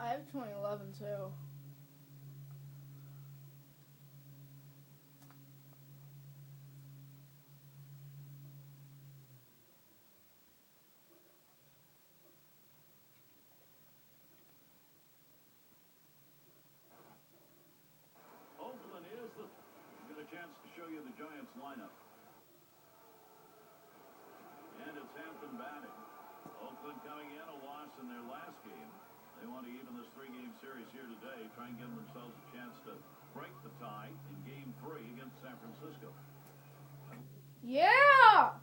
I have 2011 too. Oakland is the... Get a chance to show you the Giants lineup. And it's Hampton batting. Oakland coming in a loss in their last game. They want to even this three-game series here today, try and give themselves a chance to break the tie in Game 3 against San Francisco. Yeah!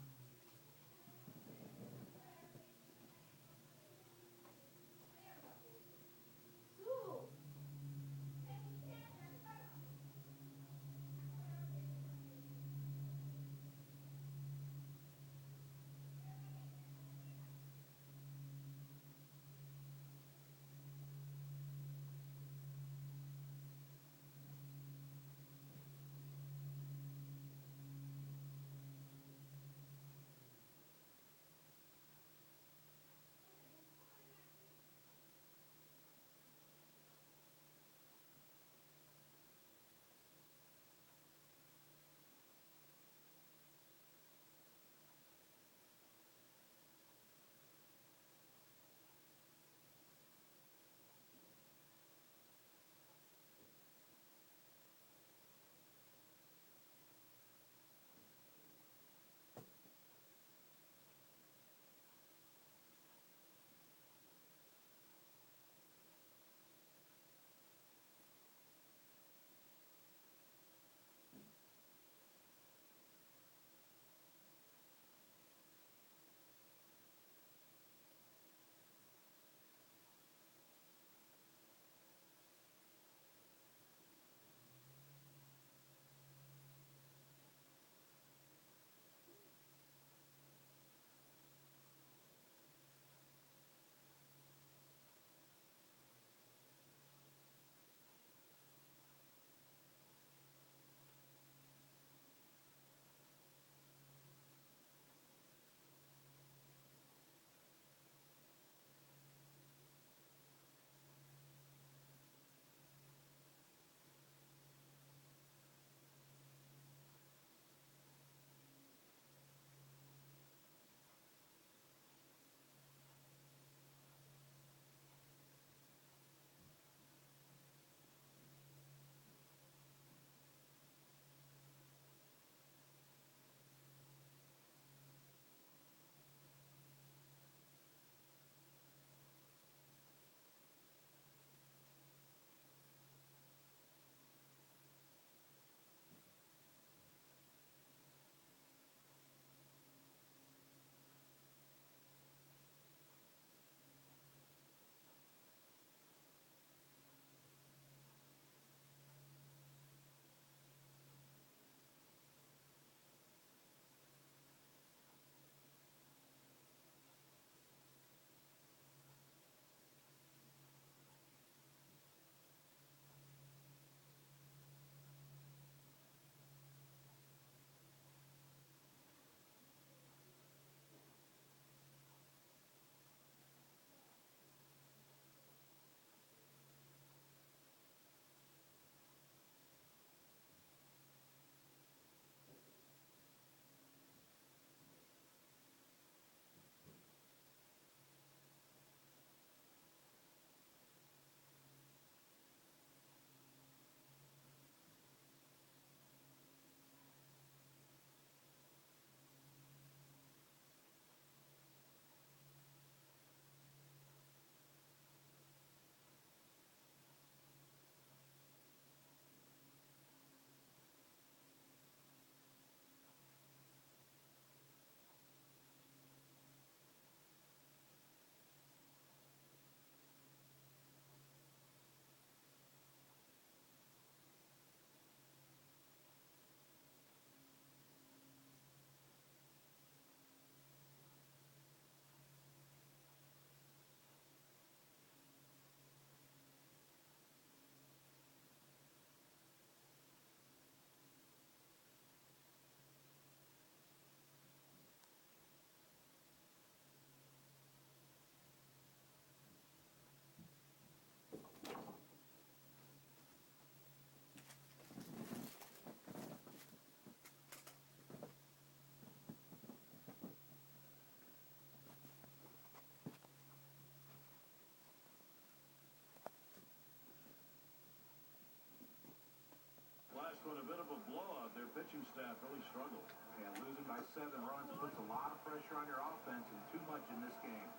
pitching staff really struggled. Yeah, losing by 7 runs puts a lot of pressure on your offense and too much in this game.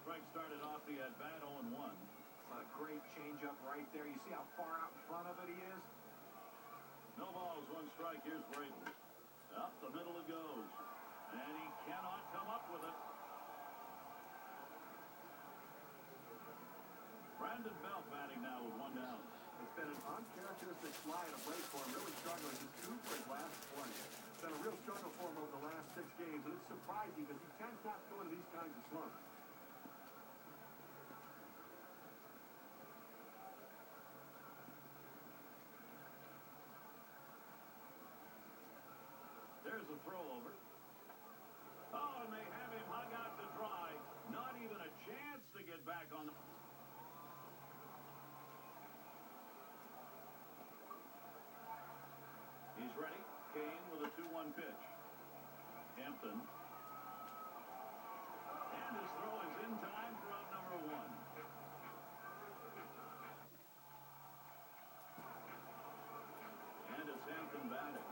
Strike started off the at-bat 0-1. A great changeup right there. You see how far out in front of it he is? No balls, 1 strike. Here's Braden. Up the middle it goes. And he cannot come up with it. Brandon Belt batting now with 1 down. It's been an uncharacteristic slide of late for him. Really struggling. He's 2 for his last 20. It's been a real struggle for him over the last 6 games. And it's surprising because he tends not to go into these kinds of slumps. There's a throw over. Oh, and they have him hung out to dry. Not even a chance to get back on the... He's ready. Kane with a 2-1 pitch. Hampton. And his throw is in time for out number 1. And it's Hampton batting.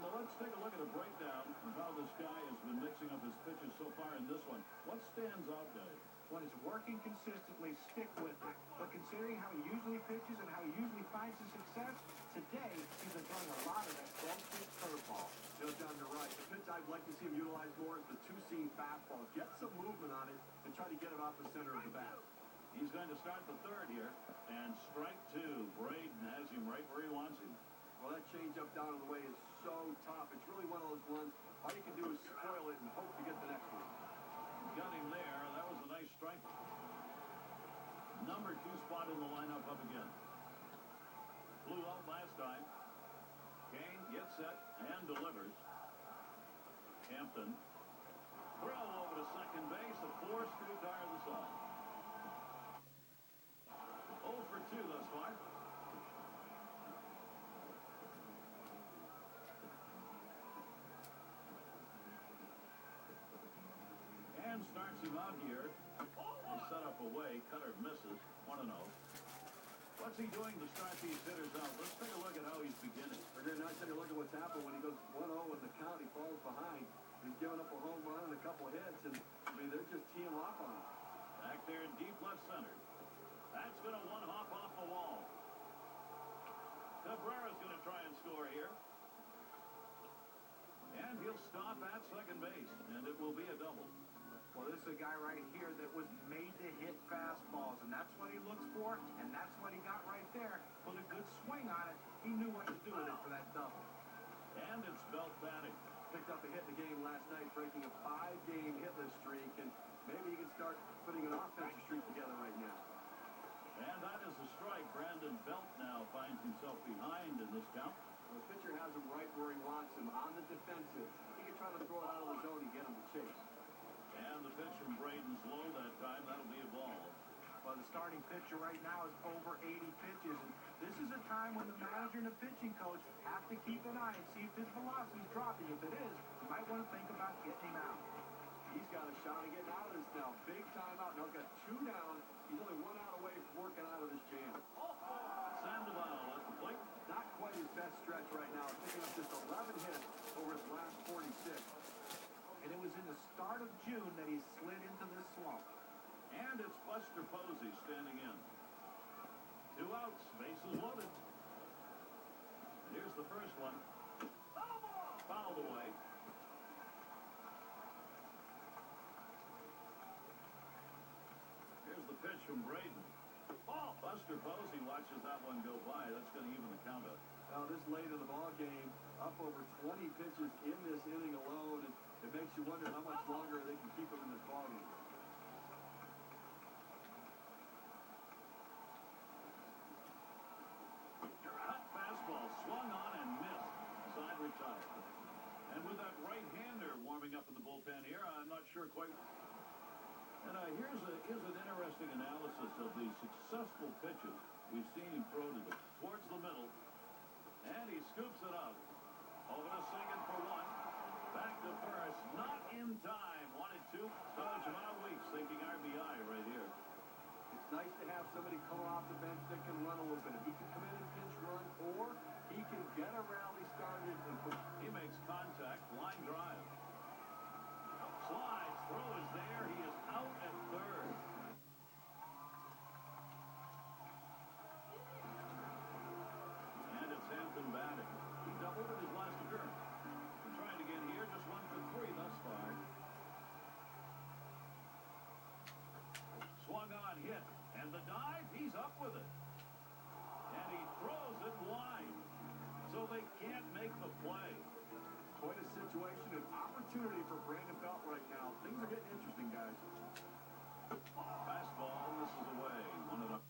Well, let's take a look at a breakdown of how this guy has been mixing up his pitches so far in this one. What stands out, Dave? When it's working consistently, stick with it. But considering how he usually pitches and how he usually finds his success, today he's been throwing a lot of that 12-pitch curveball. John, you're right. The pitch I'd like to see him utilize more is the 2-seam fastball. Get some movement on it and try to get it off the center of the bat. He's going to start the 3rd here. And strike 2. Braden has him right where he wants him. Well, that changeup down in the way is so tough. It's really one of those ones, all you can do is spoil it and hope to get the next one. Got him there. That was a nice strike. Number 2 spot in the lineup up again. Blew out last time. Kane gets set and delivers. Hampton. Throw over to second base. A forced to retire the side. 0 for 2 thus far. And starts him out here. They set up away. Cutter misses. 1-0. What's he doing to start these hitters out? Let's take a look at how he's beginning. We're going to now take a look at what's happened when he goes 1-0 in the count. He falls behind. He's giving up a home run and a couple of hits, and I mean they're just teeing off on him. Back there in deep left center. That's going to one-hop off the wall. Cabrera's going to try and score here. And he'll stop at second base, and it will be a double. Well, this is a guy right here that was made to hit fastballs, and that's what he looks for, and that's what he got right there. Put a good swing on it. He knew what to do with it for that double. And it's Belt batting. Picked up a hit in the game last night, breaking a 5-game hitless streak, and maybe he can start putting an offensive streak together right now. And that is a strike. Brandon Belt now finds himself behind in this count. Well, the pitcher has him right where he wants him, on the defensive. He can try to throw it out of the zone and get him to chase. And the pitch from Braden's low that time. That'll be a ball. Well, the starting pitcher right now is over 80 pitches, and this is a time when the manager and the pitching coach have to keep an eye and see if his velocity is dropping. If it is, you might want to think about getting him out. He's got a shot at getting out of this now. Big time out. Now he's got 2 down. He's only 1 out away from working out of this jam. Sandoval at the plate. Not quite his best stretch right now. Picking up just 11 hits over his last 46. And it was in the start of June that he slid into this slump. And it's Buster Posey standing in. 2 outs, bases loaded. And here's the first one. Fouled away. Here's the pitch from Braden. Oh, Buster Posey watches that one go by. That's going to even the count up. Now, this late in the ball game, up over 20 pitches in this inning alone, and it makes you wonder how much longer they can keep him in this ball game. Cut fastball, swung on and missed. Side retired. And with that right-hander warming up in the bullpen here, I'm not sure quite. And here's an interesting analysis of the successful pitches we've seen him throw towards the middle. And he scoops it up. Over to second for 1. Back to first. Not in time. 1-2. So Jamal Weeks thinking RBI right here. It's nice to have somebody come off the bench that can run a little bit. If he can come in and pinch run, or He can get a rally started and put... He makes contact, line drive. Slides, throw is there. He is out at third. And it's Hampton batting. He doubled in his last appearance. And trying again here, just 1 for 3 thus far. Swung on, hit, and the dive, he's up with it. And he throws it wide. So they can't make the play. Quite a situation, an opportunity for Brandon Belt right now. Things are getting interesting, guys. Fastball, this is away. 1-0.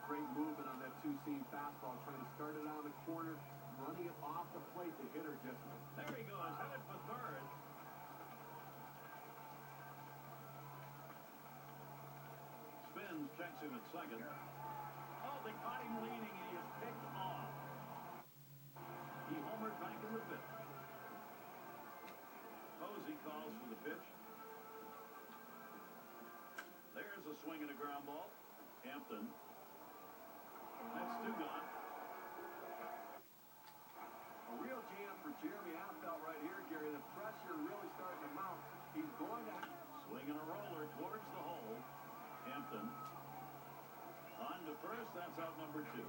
Great movement on that two-seam fastball, trying to start it on the corner, running it off the plate. The hitter just... There he goes, headed for third. Spins, checks him at second. Oh, they caught him leaning, and he is picked off. He homered back in the fifth. Posey calls for the pitch. There's a swing and a ground ball. Hampton. That's two gone. A real jam for Jeremy Hampton right here, Gary. The pressure really starting to mount. He's going to... Swinging a roller towards the hole. Hampton. On to first. That's out number 2.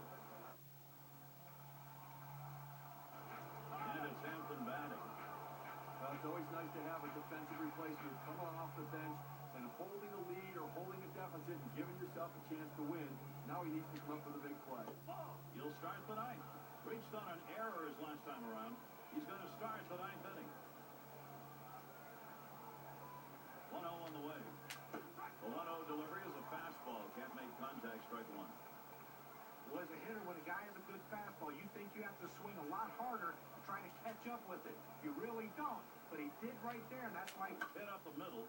And it's Hampton batting. Well, it's always nice to have a defensive replacement coming off the bench and holding a lead or holding a deficit and giving yourself a chance to win. Now he needs to come up with a big play. He'll start the ninth. Reached on an error his last time around. He's going to start the 9th inning. 1-0 on the way. The 1-0 delivery is a fastball. Can't make contact, strike 1. Well, as a hitter, when a guy has a good fastball, you think you have to swing a lot harder to try to catch up with it. You really don't. But he did right there, and that's why... Hit up the middle.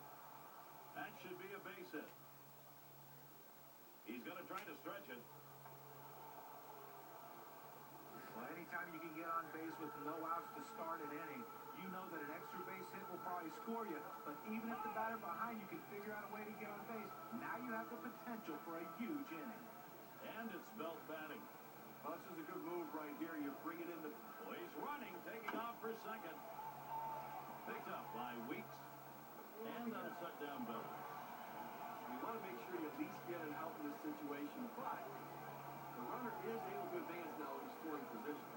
That should be a base hit. He's going to try to stretch it. Well, anytime you can get on base with no outs to start an inning, you know that an extra base hit will probably score you. But even if the batter behind you can figure out a way to get on base, now you have the potential for a huge inning. And it's Belt batting. Well, this is a good move right here. You bring it in the... Well, he's running, taking off for second. Picked up by Weeks. And that'll set down Belt. You want to make sure you at least get an out in this situation, but the runner is able to advance now in scoring position.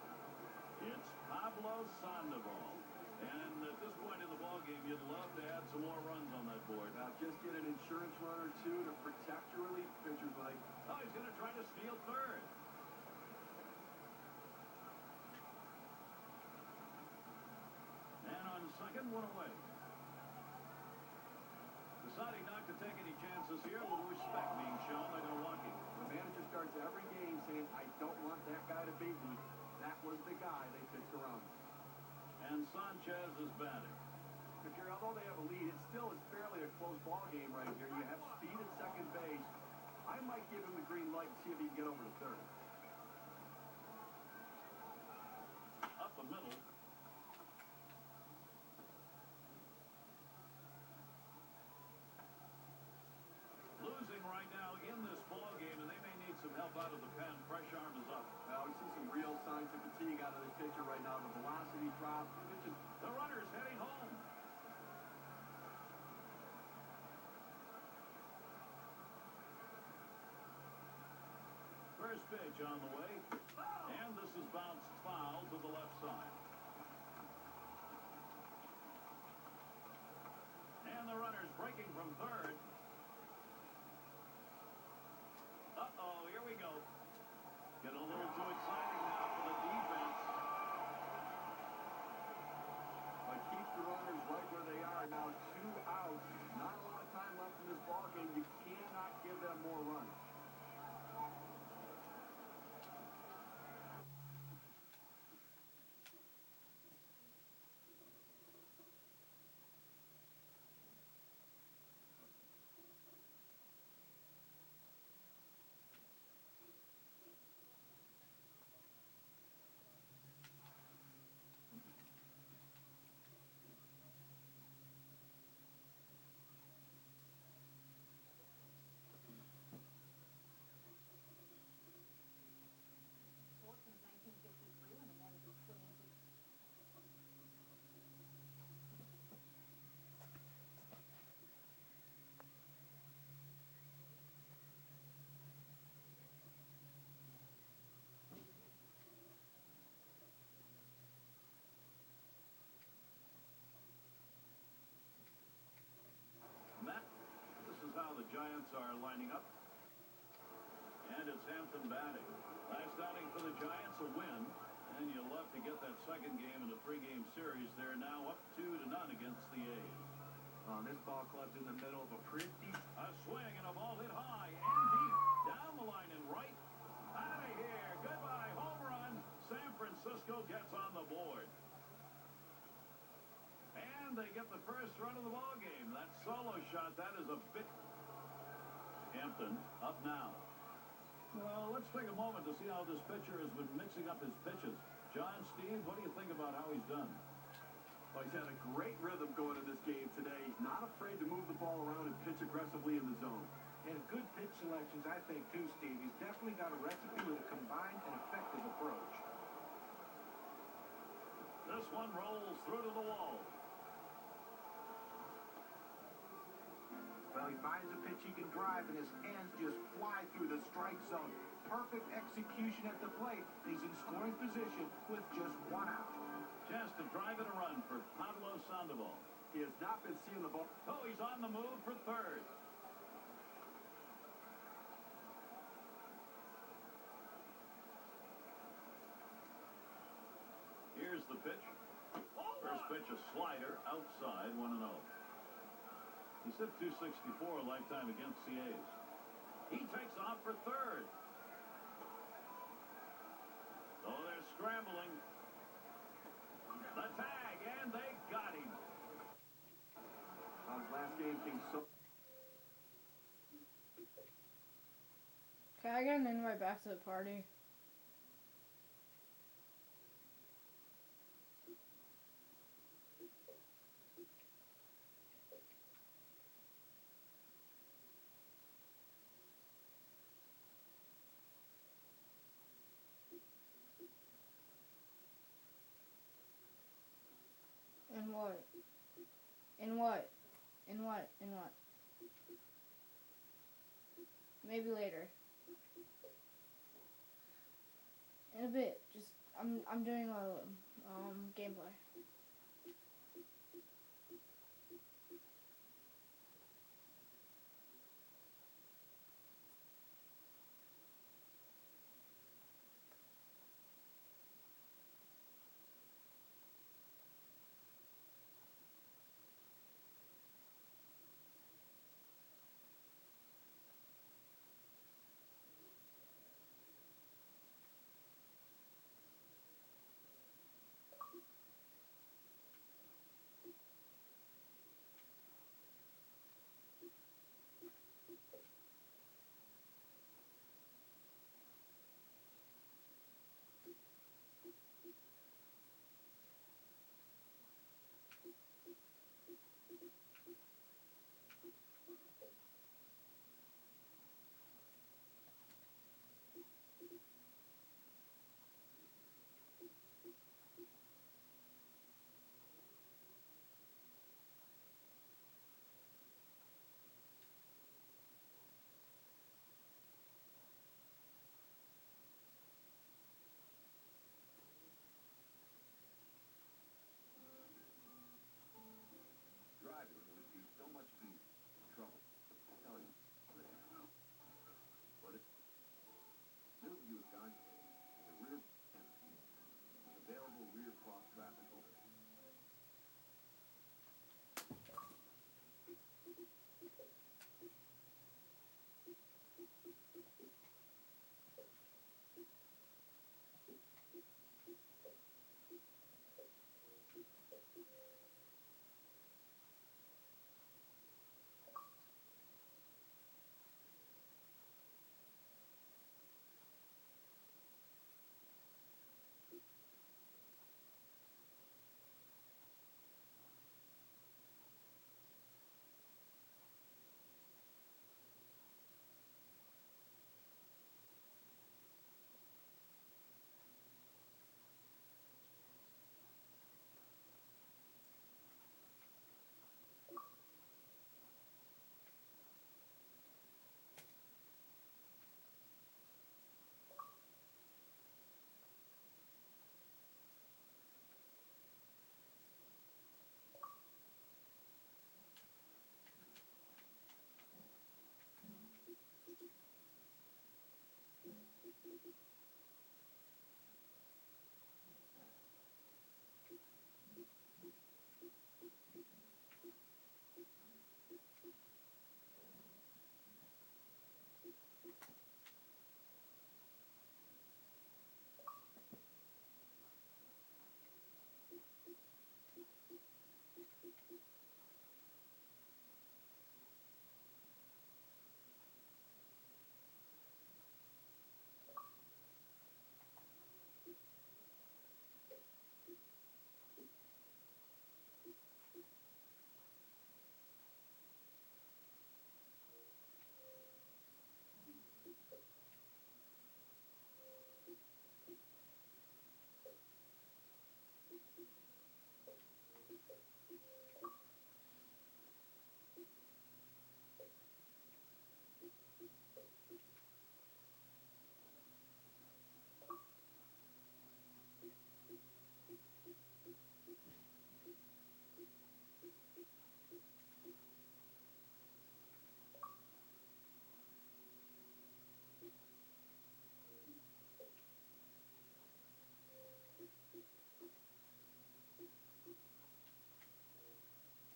It's Pablo Sandoval. And at this point in the ballgame, you'd love to add some more runs on that board. Now, just get an insurance run or two to protect your relief pitchers, Mike. Oh, he's going to try to steal third. And on second, one away. Deciding not to take any chances here with respect being shown. They're going to walk him. The manager starts every game saying, I don't want that guy to beat me. That was the guy they pitched around. And Sanchez is batting. Gary, although they have a lead, it still is fairly a close ball game right here. You have speed at second base. I might give him the green light and see if he can get over to third. Up the middle. Losing right now in this ball game, and they may need some help out of the pen. Fresh arm is up. Well, we see some real signs of fatigue out of this pitcher right now. The velocity drop. The runner's heading home. First pitch on the way, and this is bounced foul to the left side. And the runner's breaking from third. Uh-oh, here we go. Getting a little too exciting now for the defense. But keep the runners right where they are. Now 2 outs. Not a lot of time left in this ball game. You cannot give them more runs. units are lining up. And it's Hampton batting. Last outing for the Giants, a win. And you'll love to get that second game in a three-game series. They're now up 2-0 against the A's. This ball club's in the middle of a pretty... A swing and a ball hit high and deep. Down the line and right. Out of here. Goodbye. Home run. San Francisco gets on the board. And they get the first run of the ball game. That solo shot, that is a bit... Hampton up now. Well, let's take a moment to see how this pitcher has been mixing up his pitches. John, Steve, what do you think about how he's done? Well, he's had a great rhythm going in this game today. He's not afraid to move the ball around and pitch aggressively in the zone. And good pitch selections, I think, too, Steve. He's definitely got a recipe with a combined and effective approach. This one rolls through to the wall. Well, he finds a pitch he can drive, and his hands just fly through the strike zone. Perfect execution at the plate. He's in scoring position with just one out. Chance to drive in a run for Pablo Sandoval. He has not been seeing the ball. Oh, he's on the move for third. Here's the pitch. First pitch, a slider outside, 1-0. He's hit .264 a lifetime against the A's. He takes off for third. Oh, they're scrambling. The tag, and they got him. His last game came so... Okay, I got an invite back to the party. And what? And what? And what? And what? Maybe later. In a bit. Just I'm doing a gameplay. Driving would be so much easier. Trouble. I'm telling you. But it's... New Buick Encore. The rear canopy. Available rear cross traffic over.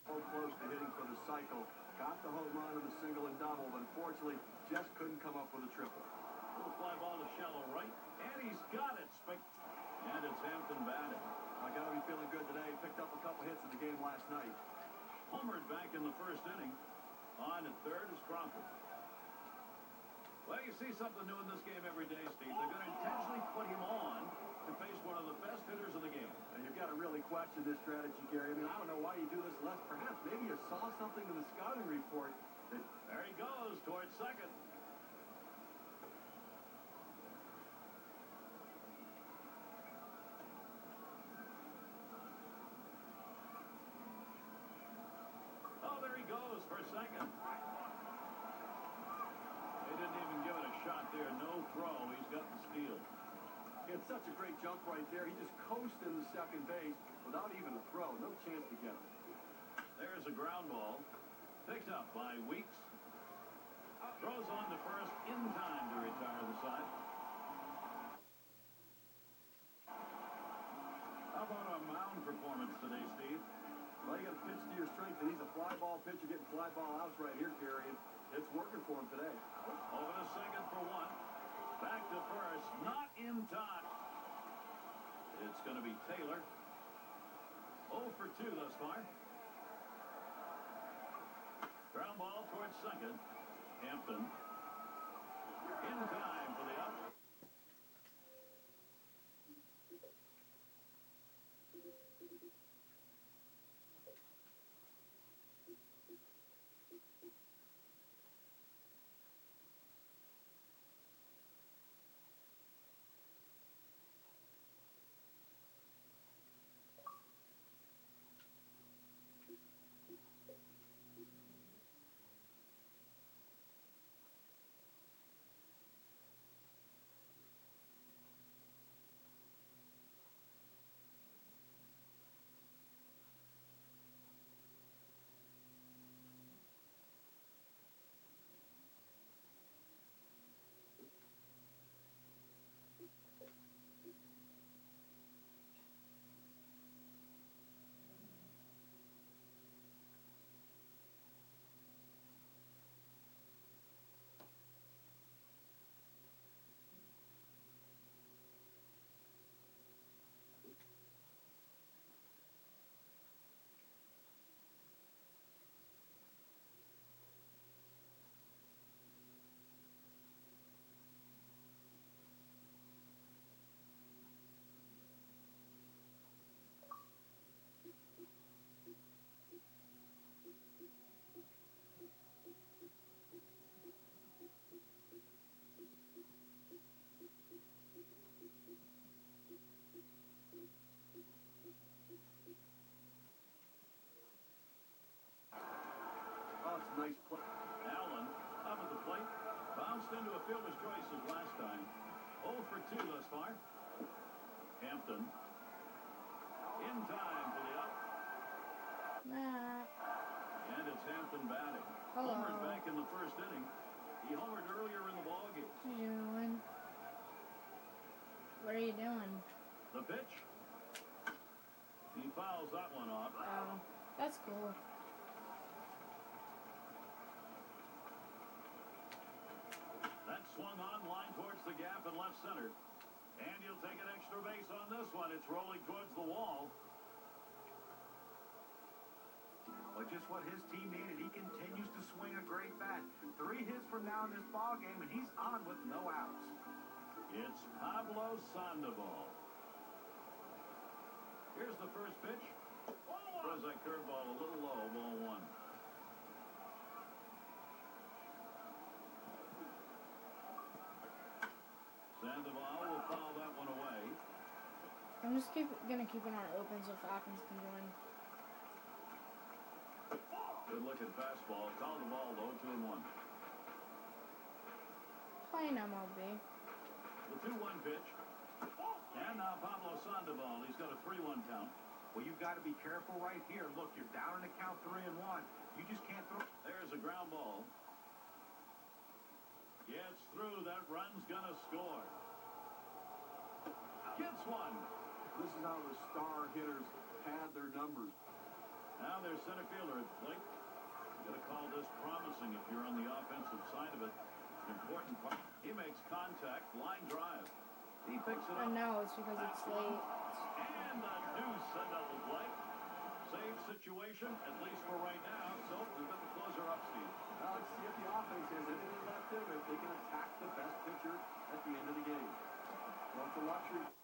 So close to hitting for the cycle. Got the home run on the single and double, but unfortunately just couldn't come up with a triple. Little fly ball to shallow right, and he's got it. And it's Hampton batting. I got to be feeling good today. Picked up a couple hits in the game last night. Homered back in the first inning. On at third is Crawford. Well, you see something new in this game every day, Steve. They're going to intentionally put him on to face one of the best hitters in the game. And you've got to really question this strategy, Gary. I mean, I don't know why you do this unless perhaps maybe you saw something in the scouting report that... There he goes towards second. Oh, there he goes for second. They didn't even give it a shot there. No throw. He's got the steal. He had such a great jump right there. He just coasted to second base without even a throw. No chance to get him. There's a ground ball. Picked up by Weeks. Throws on to first in time to retire the side. How about a mound performance today, Steve? Well, you got to pitch to your strength, and he's a fly ball pitcher getting fly ball outs right here, Gary. And it's working for him today. Over to second for one. Back to first. Not in time. It's going to be Taylor. 0 for 2 thus far. Ground ball towards second. Hampton. In time for the out. Oh, it's a nice play. Allen up at the plate. Bounced into a fielder's choice as last time. 0 for 2 thus far. Hampton. In time for the out. Nah. And it's Hampton batting. Hello. Homered back in the first inning. He homered earlier in the ballgame. What are you doing? What are you doing? The pitch. He fouls that one off. Oh, that's cool. swung on, line towards the gap in left center. And he'll take an extra base on this one. It's rolling towards the wall. Well, just what his team needed. He continues to swing a great bat. 3 hits from now in this ball game, and he's on with no outs. It's Pablo Sandoval. Here's the first pitch. Throws that curveball a little low, ball 1. Sandoval will foul that one away. I'm just gonna keep an eye open so Falcons can join. Good looking fastball. Call the ball though, 2-1. Playing MLB. The 2-1 pitch. And now Pablo Sandoval. He's got a 3-1 count. Well, you've got to be careful right here. Look, you're down in the count 3-1. You just can't throw. There's a ground ball. Gets through. That run's gonna score. Gets one. This is how the star hitters pad their numbers. Now there's center fielder, Blake. You gotta call this promising if you're on the offensive side of it. It's an important part. He makes contact, line drive. He picks it I up. know it's because it's late. And a deuce, a double play. Save situation, at least for right now. So we've got the closer up, Steve. Let's see if the offense has anything left in them, if they can attack the best pitcher at the end of the game. Well, it's a luxury.